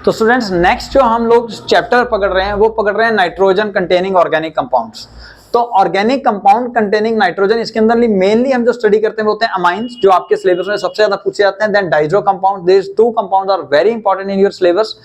तो students next जो हम लोग चैप्टर पकड़ रहे हैं वो पकड़ रहे हैं नाइट्रोजन कंटेनिंग ऑर्गेनिक कंपाउंड्स। तो ऑर्गेनिक कंपाउंड कंटेनिंग नाइट्रोजन, इसके अंदर मेनली हम जो स्टडी करते हैं वो होते हैं अमाइंस, जो आपके सिलेबस में सबसे ज्यादा पूछे जाते हैं। Then diazo compound, this two compounds are very important in your syllabus.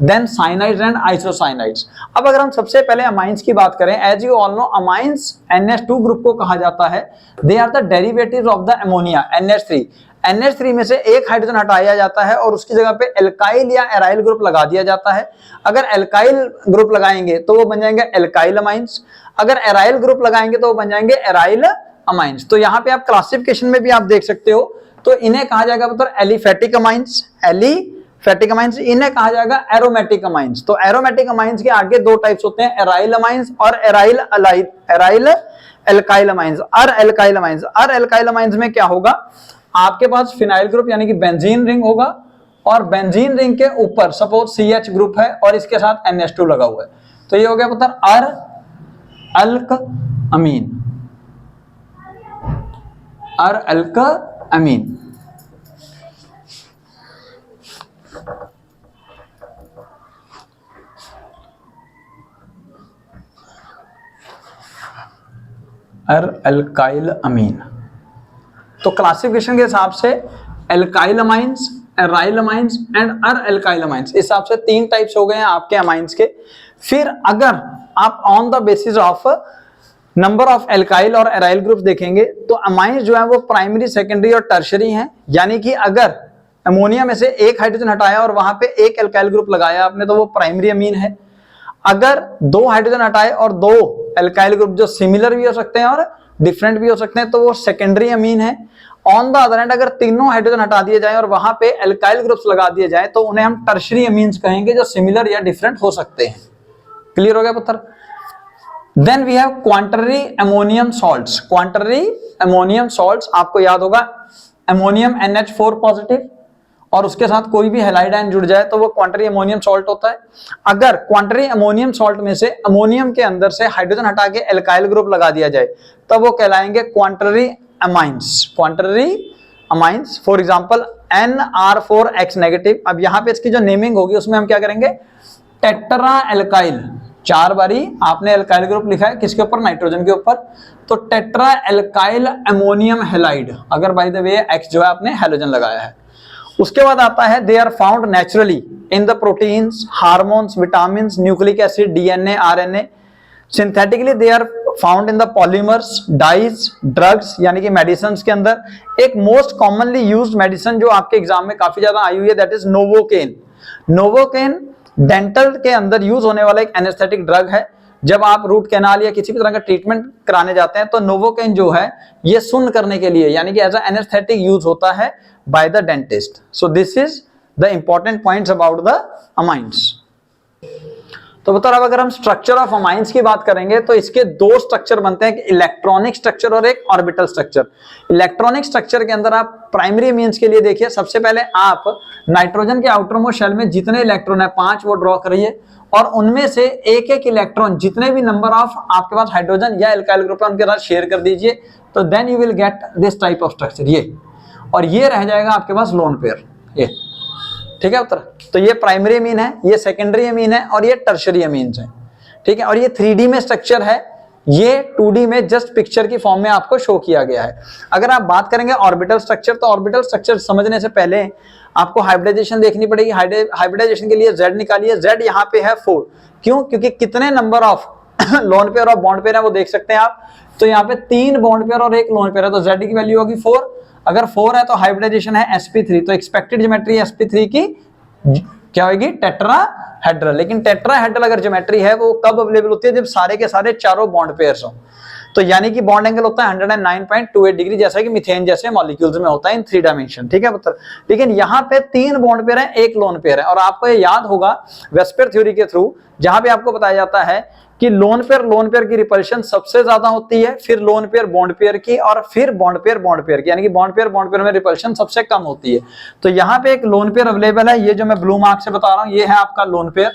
Then cyanides and isocyanides. अब अगर हम सबसे पहले अमाइंस की बात करें, as you all know amines NH2 group को कहा जाता है। They are the derivatives of the ammonia NH3। NH3 में से एक हाइड्रोजन हटाया जाता है और उसकी जगह पे एल्काइल या एराइल ग्रुप लगा दिया जाता है। अगर एल्काइल ग्रुप लगाएंगे तो वो बन जाएंगे एल्काइल अमाइंस, अगर एराइल ग्रुप लगाएंगे तो वो बन जाएंगे एराइल अमाइंस। तो यहाँ पे आप क्लासिफिकेशन में भी आप देख सकते हो, तो इन्हें कहा जाएगा मतलब एलिफेटिक अमाइंस, एलिफेटिक अमाइंस। इन्हें कहा जाएगा एरोमेटिक अमाइंस। तो एरोमेटिक अमाइंस के आगे दो टाइप्स होते हैं, एराइल अमाइंस और aryl alkyl amines. Alkyl amines, alkyl amines में क्या होगा, आपके पास फिनाइल ग्रुप यानी कि बेंजीन रिंग होगा और बेंजीन रिंग के ऊपर सपोज CH ग्रुप है और इसके साथ NH2 लगा हुआ है, तो ये हो गया पुत्र अल्क अमीन, अल्क अमीन। अल्काइल अमीन। तो क्लासिफिकेशन के हिसाब से alkyl amines, aryl amines and alkyl amines, इस हिसाब से तीन टाइप्स हो गए हैं आपके अमाइंस के। फिर अगर आप on the basis of number of alkyl और एराइल ग्रुप्स देखेंगे तो अमाइंस जो है वो प्राइमरी, सेकेंडरी और टर्शरी हैं। यानी कि अगर अमोनिया में से एक हाइड्रोजन हटाया और वहां पे एक एल्काइल ग्रुप लगाया आपने तो वो प्राइमरी अमीन है। अगर दो हाइड्रोजन हटाए और दो एल्काइल ग्रुप जो सिमिलर भी हो सकते हैं और डिफरेंट भी हो सकते हैं तो वो सेकेंडरी अमीन है। ऑन द अदर हैंड अगर तीनों हाइड्रोजन हटा दिए जाएं और वहां पे एल्काइल ग्रुप्स लगा दिए जाएं तो उन्हें हम टर्शरी अमीन्स कहेंगे, जो सिमिलर या डिफरेंट हो सकते हैं। क्लियर हो गया पुत्र? देन वी हैव क्वांटरी अमोनियम सॉल्ट्स। क्वांटरी अमोनियम सॉल्ट्स आपको याद होगा, अमोनियम NH4 पॉजिटिव और उसके साथ कोई भी हैलाइड आयन जुड़ जाए तो वो क्वांटरी अमोनियम सॉल्ट होता है। अगर क्वांटरी अमोनियम सॉल्ट में से अमोनियम के अंदर से हाइड्रोजन हटा के एल्काइल ग्रुप लगा दिया जाए तब वो कहलाएंगे क्वांटरी अमाइंस, क्वांटरी amines. For example NR4X negative. अब यहाँ पे इसकी जो नेमिंग होगी उसमें हम क्या करेंगे, टेट्रा एल्काइल। 4 बारी आपने एल्काइल ग्रुप लिखा है किसके ऊपर, नाइट्रोजन के ऊपर, तो टेट्रा एल्काइल अमोनियम हैलाइड, अगर बाय द वे X जो है आपने हैलोजन लगाया है। उसके बाद आता है they are found naturally in the proteins, hormones, vitamins, nucleic acid, DNA, RNA। Synthetically they are found in the polymers, dyes, drugs यानी कि मेडिसिन के अंदर। एक मोस्ट कॉमनली यूज्ड मेडिसिन जो आपके एग्जाम में काफी ज्यादा आई हुई है that is novocaine. Novocaine dental के अंदर यूज होने वाला एक एनेस्थेटिक ड्रग है। जब आप रूट कैनाल या किसी भी तरह का ट्रीटमेंट कराने जाते हैं तो नोवोकेन जो है ये सुन्न करने के लिए यानी कि एज अ एनेस्थेटिक यूज होता है by the dentist. So this is the important points about the amines. तो बताओ अब अगर हम स्ट्रक्चर ऑफ अमाइंस की बात करेंगे तो इसके दो स्ट्रक्चर बनते हैं, इलेक्ट्रॉनिक स्ट्रक्चर और एक ऑर्बिटल स्ट्रक्चर। इलेक्ट्रॉनिक स्ट्रक्चर के अंदर आप प्राइमरी अमीन्स के लिए देखिए, सबसे पहले आप नाइट्रोजन के आउटर मोस्ट शेल में जितने इलेक्ट्रॉन है 5 वो ड्रॉ करिए और उनमें से एक एक इलेक्ट्रॉन जितने भी नंबर ऑफ आपके पास हाइड्रोजन या एल्काइल ग्रुप है उनके साथ शेयर कर दीजिए, तो then you will get this type of structure. ये और ये रह जाएगा आपके पास लोन पेयर, ये ठीक है उत्तर। तो ये प्राइमरी अमीन है, ये सेकेंडरी अमीन है और ये टर्शरी अमीन्स है, ठीक है। और ये 3D में स्ट्रक्चर है, ये 2D में जस्ट पिक्चर की फॉर्म में आपको शो किया गया है। अगर आप बात करेंगे ऑर्बिटल स्ट्रक्चर, तो ऑर्बिटल स्ट्रक्चर समझने से पहले आपको हाइब्रिडाइजेशन देखनी पड़ेगी। हाइब्रिडाइजेशन के लिए Z निकालिए, Z यहाँ पे है 4। क्यों? क्योंकि कितने नंबर ऑफ लोन पेयर और बॉन्ड पेयर है वो देख सकते हैं आप। तो यहाँ पे 3 बॉन्ड पेयर और 1 लोन पेयर है, तो Z की वैल्यू होगी 4। अगर 4 है तो हाइब्रिडाइजेशन है sp3, तो एक्सपेक्टेड ज्योमेट्री sp3 की क्या होगी, टेट्राहेड्रल। लेकिन टेट्राहेड्रल अगर ज्योमेट्री है वो कब अवेलेबल होती है, जब सारे के सारे चारों बॉन्ड पेयर्स हो। तो यानी कि बॉन्ड एंगल होता है 109.28 डिग्री, जैसा कि मीथेन जैसे मॉलिक्यूल्स में होता है इन 3 डायमेंशन, ठीक है पुत्र। लेकिन यहाँ पे 3 बॉन्ड पेयर है, 1 लोन पेयर है। और आपको ये याद होगा वेस्पर थ्योरी के थ्रू, जहां पे आपको बताया जाता है कि लोन पेयर की रिपल्शन सबसे ज्यादा होती है, फिर लोन पेयर बॉन्ड पेयर की, और फिर बॉन्ड पेयर की, यानी कि बॉन्ड पेयर में रिपल्शन सबसे कम होती है। तो यहाँ पे एक लोन पेयर अवेलेबल है, ये जो मैं ब्लू मार्क से बता रहा हूँ ये है आपका लोन पेयर,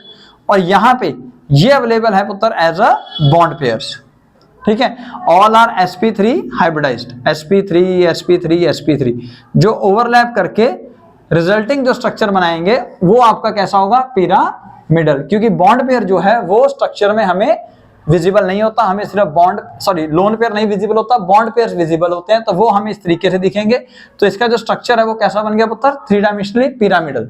और यहाँ पे ये अवेलेबल है पुत्र एज अ बॉन्ड पेयर्स, ठीक है। All are sp3 hybridised, sp3 जो ओवरलैप करके रिजल्टिंग जो स्ट्रक्चर बनाएंगे वो आपका कैसा होगा, पिरामिडल, क्योंकि बॉन्ड पेयर जो है वो स्ट्रक्चर में हमें विजिबल नहीं होता, हमें सिर्फ लोन पेयर नहीं विजिबल होता, बॉन्ड पेयर विजिबल होते हैं, तो वो हमें इस तरीके से दिखेंगे। तो इसका जो स्ट्रक्चर है वो कैसा बन गया पुत्र, three dimensionally pyramidal,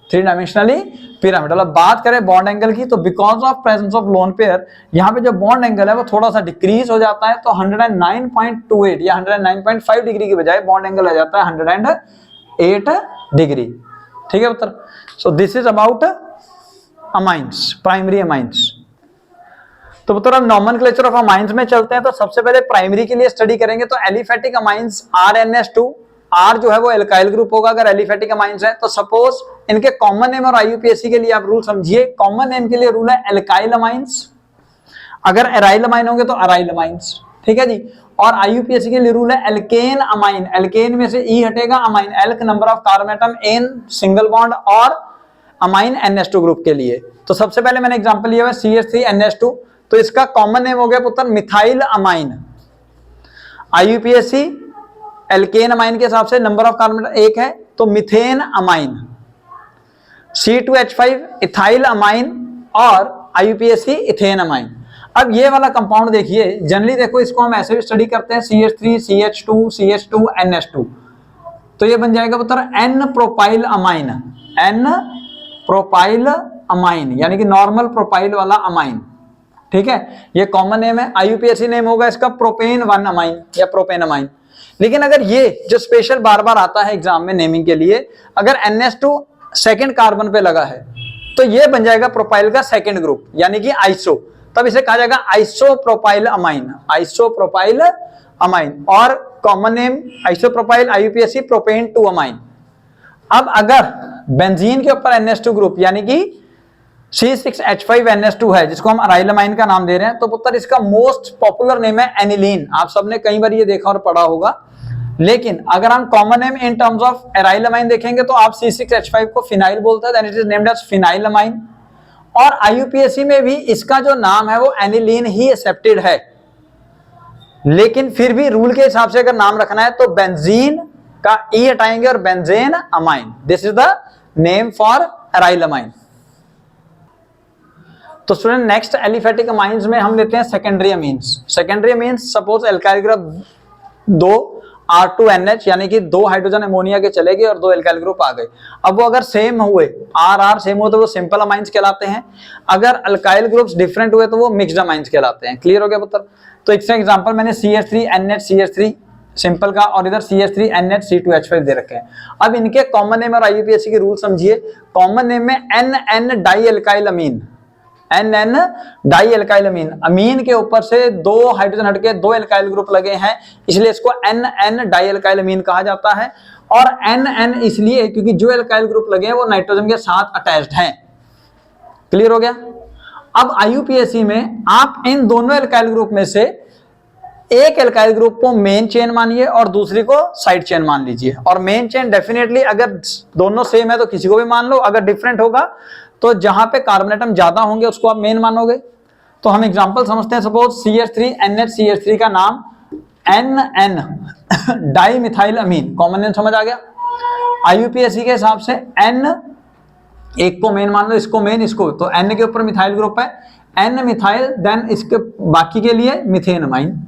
three dimensionally pyramidal. अब बात करें बॉन्ड एंगल की, तो because of presence of lone pair यहाँ पे जो बॉन्ड एंगल है वो थोड़ा सा डिक्रीज हो जाता है, तो 109.28 या 109.5 डिग्री की बजाय बॉन्ड एंगल आ जाता है 108 डिग्री। ठीक है पुत्र। So this is about amines, primary amines. तो पुत्र अब नॉमेनक्लेचर ऑफ अमाइंस में चलते हैं। तो सबसे पहले प्राइमरी के लिए स्टडी करेंगे, तो एलिफेटिक अमाइंस RNS2, R जो है वो एल्काइल ग्रुप होगा अगर एलिफेटिक अमाइंस है। तो सपोज इनके कॉमन नेम और IUPAC के लिए आप रूल समझिए। कॉमन नेम के लिए रूल है एल्काइल अमाइंस, अगर एराइल अमाइन होंगे तो अराइल अमाइंस। ठीक है जी। और IUPAC के लिए रूल है एल्केन अमाइन, एल्केन में से E हटेगा, amine elk number of carbon atom N single bond, और अमाइन NH2 ग्रुप के लिए। तो सबसे पहले मैंने एग्जांपल लिया है CH3NH2, तो इसका कॉमन नेम हो गया पुत्र methyl amine. IUPAC alkane amine के हिसाब से नंबर ऑफ कार्बन एक है, तो methane amine. C2H5 ethyl amine, और IUPAC इथेन अमाइन। अब ये वाला कंपाउंड देखिए, जनरली देखो इसको हम ऐसे भी स्टडी करते हैं, CH3 CH2 CH2 NH2, तो ये बन जाएगा पुत्र N propyl amine, N propyl amine, यानी कि नॉर्मल प्रोपाइल वाला अमाइन। ठीक है, ये कॉमन नेम है। IUPAC नेम होगा इसका प्रोपेन 1 अमाइन या प्रोपेन अमाइन। लेकिन अगर ये जो स्पेशल बार बार आता है एग्जाम में नेमिंग के लिए, अगर NH2 सेकंड कार्बन पे लगा है तो ये बन जाएगा प्रोपाइल का सेकंड ग्रुप, यानी कि आइसो, तब इसे कहा जाएगा आइसोप्रोपाइल अमाइन, आइसोप्रोपाइल अमाइन। और common name isopropyl IUPAC propane 2 amine. अब अगर बेंजीन के ऊपर NH2 ग्रुप यानी कि C6H5NH2 है, जिसको हम अराइल अमाइन का नाम दे रहे हैं, तो पुत्र इसका मोस्ट पॉपुलर नेम है एनिलीन। आप सबने कई बार ये देखा और पढ़ा होगा। लेकिन अगर हम common name in terms of aryl amine देखेंगे तो आप C6H5 को फिनाइल बोलते हैं, then it is named as phenyl amine. और IUPAC में भी इसका जो नाम है वो एनिलीन ही एक्सेप्टेड है, लेकिन फिर भी रूल के हिसाब से अगर नाम रखना है तो बेंजीन का E हटाएंगे और benzene amine. This is the name for aryl amine. तो स्टूडेंट नेक्स्ट एलिफेटिक अमाइंस में हम लेते हैं secondary amines. Secondary amines suppose alkyl group 2 R2NH, यानी कि 2 हाइड्रोजन अमोनिया के चले गए और 2 एल्काइल ग्रुप आ गए। अब वो अगर सेम हुए, R सेम हुए, तो वो सिंपल अमाइंस कहलाते हैं। अगर अल्काइल ग्रुप्स डिफरेंट हुए तो वो मिक्स्ड अमाइंस कहलाते हैं। क्लियर हो गया पुत्र। तो इसका एग्जांपल मैंने CH3NH CH3 सिंपल का, और इधर CH3NH C2H5 दे रखे हैं। अब इनके कॉमन नेम और IUPAC के रूल समझिए। कॉमन नेम में NN डाई एल्काइल अमीन, NN डाई एल्काइल अमीन, अमीन के ऊपर से 2 हाइड्रोजन हटके 2 एल्काइल ग्रुप लगे हैं, इसलिए इसको NN डाई एल्काइल अमीन कहा जाता है। और NN इसलिए क्योंकि जो एल्काइल ग्रुप लगे हैं वो नाइट्रोजन के साथ अटैच्ड हैं। क्लियर हो गया। अब IUPAC में आप इन दोनों एल्काइल ग्रुप में से एक एल्काइल ग्रुप को मेन चेन मानिए और दूसरी को साइड चेन मान लीजिए। और मेन चेन डेफिनेटली अगर दोनों सेम है तो किसी को भी मान लो, अगर डिफरेंट होगा तो जहां पे कार्बन एटम ज्यादा होंगे उसको आप मेन मानोगे। तो हम एग्जांपल समझते हैं। सपोज CH3NH CH3 का नाम NN डाई मिथाइल अमीन, कॉमन नेम समझ आ गया। IUPAC के हिसाब से N एक को मेन मान लो, इसको मेन, इसको, तो N के ऊपर मिथाइल ग्रुप है, N मिथाइल, देन इसके बाकी के लिए मिथेन अमाइन।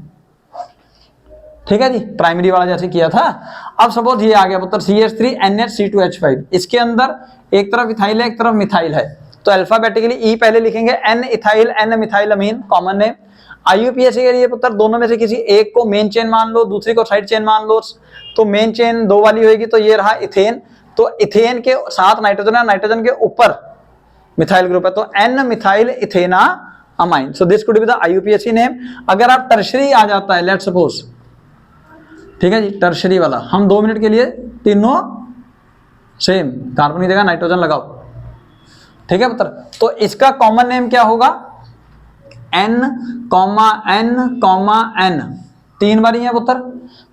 ठीक है जी, प्राइमरी वाला जैसे किया था। अब सपोज ये आ गया पुत्र CH3NH C2H5, इसके अंदर एक तरफ इथाइल है एक तरफ मिथाइल है, तो अल्फाबेटिकली E पहले लिखेंगे, N इथाइल N मिथाइल अमीन, कॉमन नेम। IUPAC के लिए पुत्र दोनों में से किसी एक को मेन चेन मान लो, दूसरी को साइड चेन मान लो। तो मेन चेन 2 वाली होगी, तो ये रहा इथेन, तो इथेन के साथ नाइट्रोजन है, नाइट्रोजन के ऊपर मिथाइल ग्रुप है, तो N methyl ethanamine. So this could be the IUPAC name. अगर आप टर्शरी आ जाता है, लेट्स सपोज, ठीक है जी, टर्शरी वाला, हम 2 मिनट के लिए तीनों सेम, कार्बन की जगह नाइट्रोजन लगाओ। ठीक है पुत्र। तो इसका कॉमन नेम क्या होगा, N, N, 3 बार ही है पुत्र।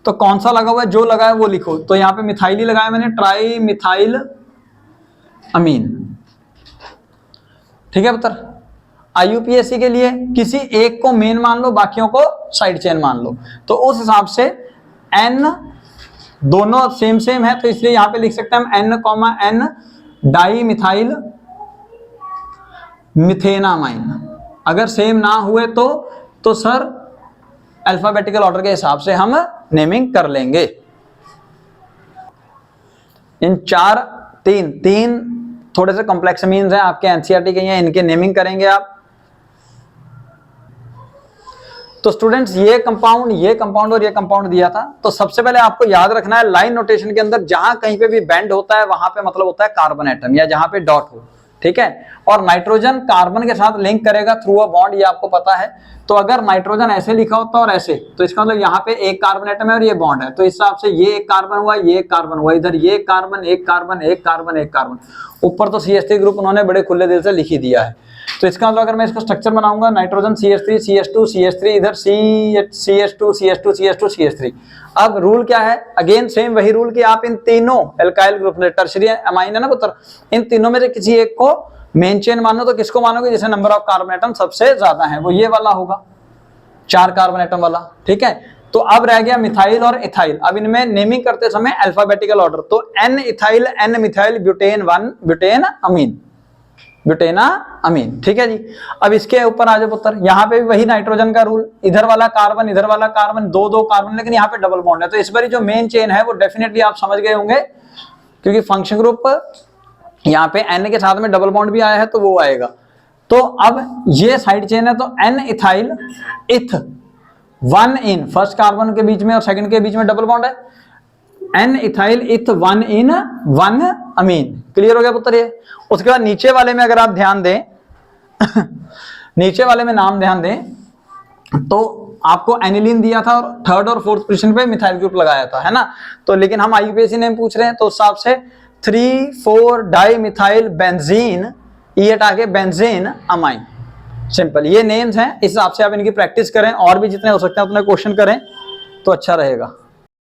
तो कौन सा लगा हुआ है, जो लगा है वो लिखो। तो यहाँ पे मिथाइल ही लगाया मैंने, ट्राई मिथाइल अमीन। ठीक है पुत्र। IUPAC के लिए किसी एक को मेन मान लो, बाकियों को साइड चेन मान लो। तो उस हिसाब से N दोनों सेम सेम है तो इसलिए यहां पे लिख सकते हैं हम N, डाई मिथाइल मिथेनामाइन। अगर सेम ना हुए तो सर अल्फाबेटिकल ऑर्डर के हिसाब से हम नेमिंग कर लेंगे। इन तीन थोड़े से कॉम्प्लेक्स मीन्स हैं आपके एनसीईआरटी के, हैं इनके नेमिंग करेंगे आप। तो स्टूडेंट्स ये कंपाउंड और ये कंपाउंड दिया था, तो सबसे पहले आपको याद रखना है लाइन नोटेशन के अंदर जहां कहीं पे भी बेंड होता है वहां पे मतलब होता है कार्बन एटम, या जहां पे डॉट हो, ठीक है। और नाइट्रोजन कार्बन के साथ लिंक करेगा थ्रू अ बॉन्ड, ये आपको पता है। तो अगर नाइट्रोजन ऐसे लिखा होता और ऐसे, तो इसका मतलब यहाँ पे एक कार्बन एटम है और ये बॉन्ड है, तो इस हिसाब से ये एक कार्बन हुआ, ये एक कार्बन हुआ, इधर ये कार्बन, एक कार्बन, एक कार्बन, एक कार्बन। ऊपर तो CH3 ग्रुप उन्होंने बड़े खुले दिल से लिख ही दिया है। तो इसका मतलब अगर मैं इसको स्ट्रक्चर बनाऊंगा, नाइट्रोजन CH3 CH2 CH3, इधर CH2 CH2 CH2 CH3। अब रूल क्या है, अगेन सेम वही रूल कि आप इन तीनों एल्काइल ग्रुप में, टर्शियरी अमाइन है ना पुत्र, इन तीनों में से किसी एक को मेन चेन मानो। तो किसको मानोगे, जैसे नंबर ऑफ कार्बन एटम सबसे ज्यादा है वो ये वाला होगा, 4 कार्बन एटम वाला, ठीक है। तो अब रह गया मिथाइल और इथाइल। अब इनमें नेमिंग करते समय अल्फाबेटिकल ऑर्डर, तो N ethyl, N methyl, butane 1, butane amine, butanamine, ठीक है जी। अब इसके ऊपर आ जाओ पुत्र, यहाँ पे भी वही नाइट्रोजन का रूल, इधर वाला कार्बन, इधर वाला कार्बन, दो कार्बन, लेकिन यहाँ पे डबल बॉन्ड है। तो इस बार जो मेन चेन है वो डेफिनेटली आप समझ गए होंगे, क्योंकि फंक्शन ग्रुप यहाँ पे N के साथ में डबल बॉन्ड भी आया है तो वो आएगा। तो अब ये साइड चेन है, तो N इथाइल इथ 1 इन, फर्स्ट कार्बन के बीच में और सेकंड के बीच में डबल बॉन्ड है, N इथाइल इथ 1 इन 1 अमीन। क्लियर हो गया पुत्र ये। उसके बाद नीचे वाले में अगर आप ध्यान दें नीचे वाले में नाम ध्यान दें तो आपको एनिलीन दिया था और थर्ड और फोर्थ पोजीशन पे मिथाइल ग्रुप लगाया था, है ना। तो लेकिन हम आईयूपीएसी नेम पूछ रहे हैं, तो उस हिसाब से 3,4 डाई मिथाइल बेंजीन, ये हटा के बेंजीन अमाइन। सिंपल, ये नेम्स हैं, इस हिसाब से आप इनकी प्रैक्टिस करें और भी जितने हो सकते हैं उतने क्वेश्चन करें तो अच्छा रहेगा।